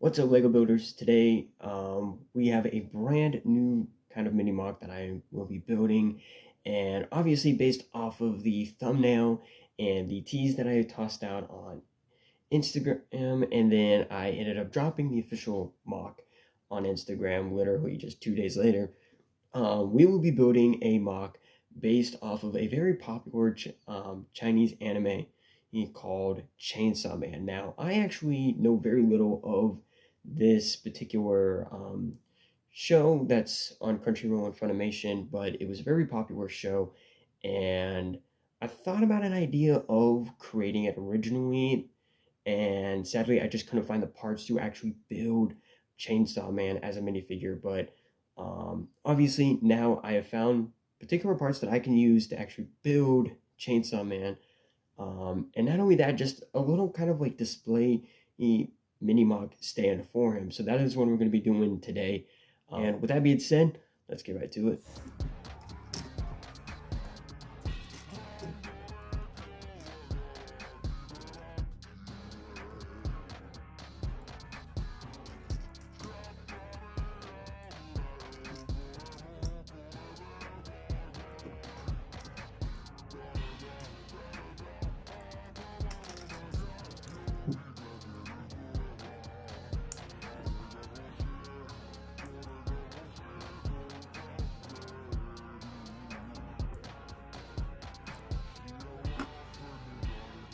What's up, Lego Builders? Today, we have a brand new kind of mini mock that I will be building, and obviously based off of the thumbnail and the tease that I tossed out on Instagram, and then I ended up dropping the official mock on Instagram literally just 2 days later. We will be building a mock based off of a very popular Chinese anime called Chainsaw Man. Now, I actually know very little of this particular show that's on Crunchyroll and Funimation, but it was a very popular show, and I thought about an idea of creating it originally, and sadly, I just couldn't find the parts to actually build Chainsaw Man as a minifigure. But obviously, now I have found particular parts that I can use to actually build Chainsaw Man. And not only that, just a little kind of like display mini mock stand for him. So that is what we're going to be doing today. And with that being said, let's get right to it.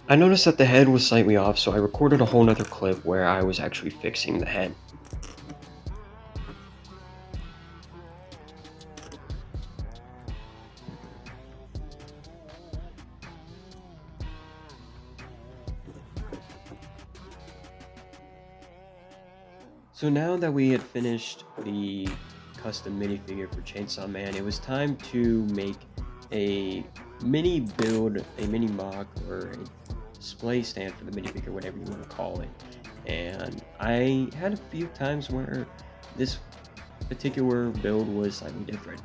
I noticed that the head was slightly off, so I recorded a whole nother clip where I was actually fixing the head. So now that we had finished the custom minifigure for Chainsaw Man, it was time to make a mini build, a mini mock, or a display stand for the minifigure, whatever you want to call it. And I had a few times where this particular build was slightly different.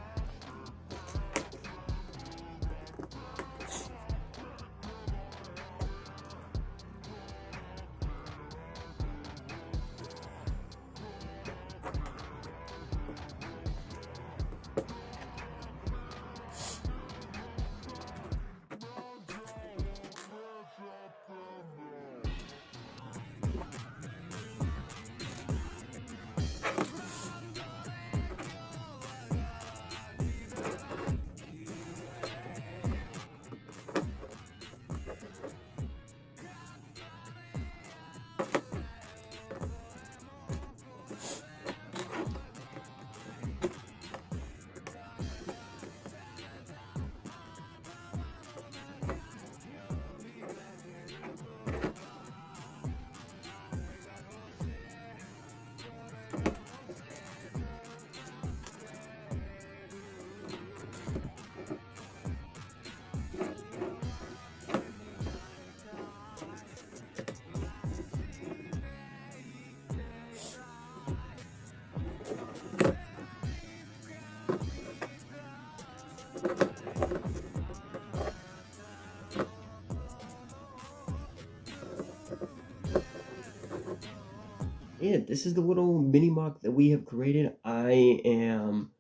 Yeah, this is the little mini mock that we have created. I am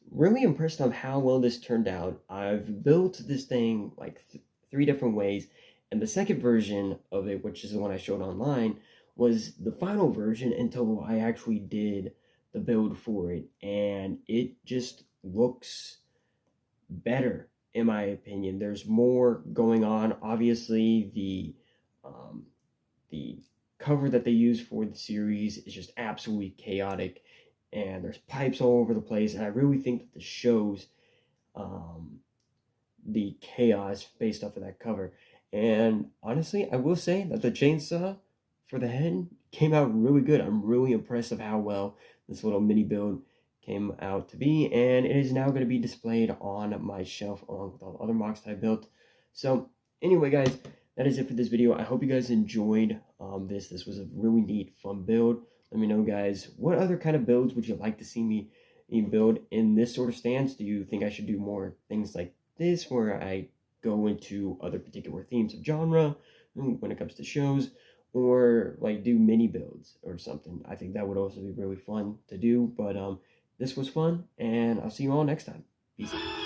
really impressed on how well this turned out. I've built this thing like three different ways, and the second version of it, which is the one I showed online, was the final version until I actually did the build for it, and it just looks better in my opinion. There's more going on. Obviously, the cover that they use for the series is just absolutely chaotic, and there's pipes all over the place. And I really think that this shows the chaos based off of that cover. And honestly, I will say that the chainsaw for the head came out really good. I'm really impressed of how well this little mini build came out to be, and it is now going to be displayed on my shelf along with all the other mocks that I built. So anyway, guys, that is it for this video. I hope you guys enjoyed this. This was a really neat, fun build. Let me know, guys, what other kind of builds would you like to see me build in this sort of stance? Do you think I should do more things like this, where I go into other particular themes of genre when it comes to shows? or like do mini builds or something. I think that would also be really fun to do. But this was fun, and I'll see you all next time. Peace out.